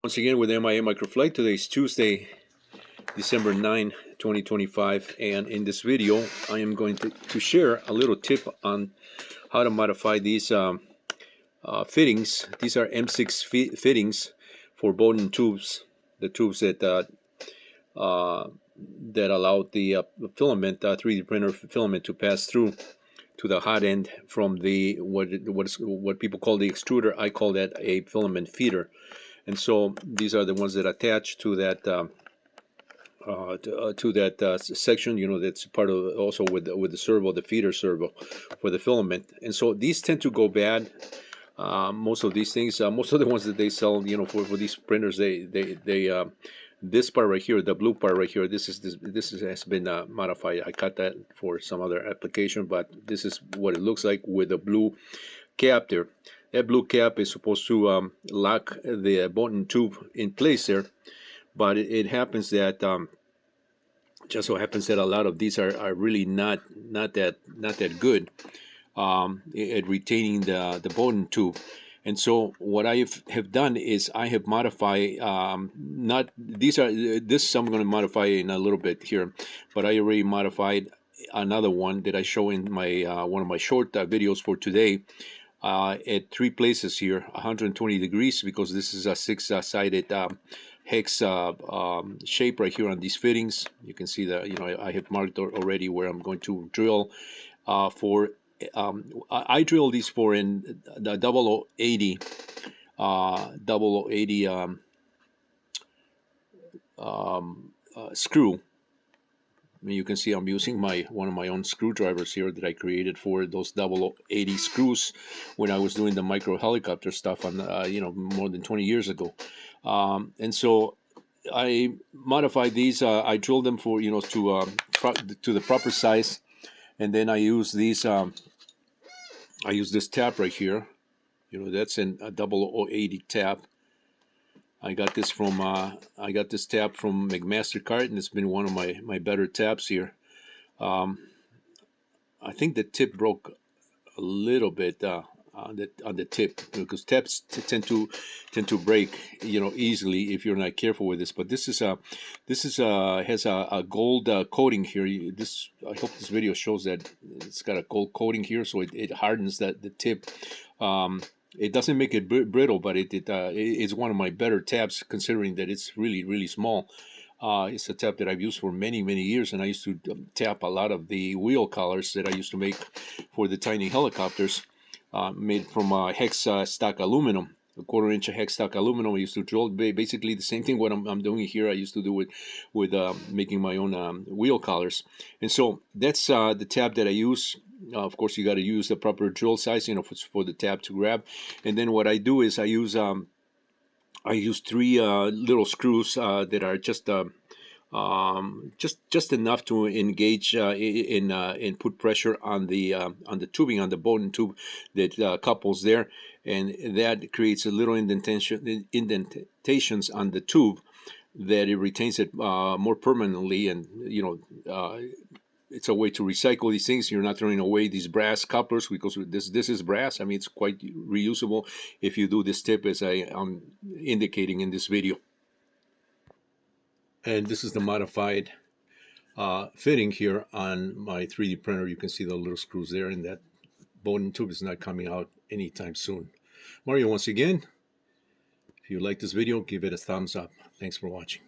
Once again with MIA Microflight. Today is Tuesday, December 9, 2025, and in this video I am going to share a little tip on how to modify these fittings. These are M6 fittings for Bowden tubes, the tubes that allow the filament, 3D printer filament, to pass through to the hot end from the what people call the extruder. I call that a filament feeder. And so these are the ones that attach to that section, you know, that's part of also with the servo, the feeder servo for the filament. And so these tend to go bad. Most of these things, most of the ones that they sell, you know, for these printers, this part right here, the blue part right here, this has been modified. I cut that for some other application, but this is what it looks like with the blue cap there. That blue cap is supposed to lock the Bowden tube in place there, but it happens that just so happens that a lot of these are really not that good at retaining the Bowden tube. And so what I have done is I have modified this I'm going to modify in a little bit here, but I already modified another one that I show in my one of my short videos for today. At 3 places here, 120 degrees, because this is a 6-sided hex shape right here on these fittings. You can see that, you know, I have marked already where I'm going to drill for. I drill these for in the 0080 screw. I mean, you can see I'm using one of my own screwdrivers here that I created for those 0080 screws when I was doing the micro helicopter stuff on you know, more than 20 years ago. And so I modified these. I drilled them for, you know, to the proper size, and then I use these. I use this tab right here. You know, that's in a 0080 tab. I got this from tab from McMaster-Carton, and it's been one of my better tabs here. I think the tip broke a little bit on the tip, because tabs tend to break, you know, easily if you're not careful with this. But this has a gold coating here. I hope this video shows that it's got a gold coating here, so it hardens the tip. It doesn't make it brittle, but it's one of my better tabs, considering that it's really small. It's a tab that I've used for many years, and I used to tap a lot of the wheel collars that I used to make for the tiny helicopters, made from hex stock aluminum, a 1/4 inch hex stock aluminum. I used to drill basically the same thing what I'm doing here. I used to do with making my own wheel collars. And so that's the tab that I use. Of course, you got to use the proper drill size, you know, for the tab to grab. And then what I do is I use 3 little screws that are just enough to engage and put pressure on the tubing, on the Bowden tube that couples there, and that creates a little indentations on the tube that it retains it more permanently. And you know, it's a way to recycle these things. You're not throwing away these brass couplers, because this is brass. I mean, it's quite reusable if you do this tip as I am indicating in this video. And this is the modified fitting here on my 3D printer. You can see the little screws there, and that Bowden tube is not coming out anytime soon. Mario once again. If you like this video, give it a thumbs up. Thanks for watching.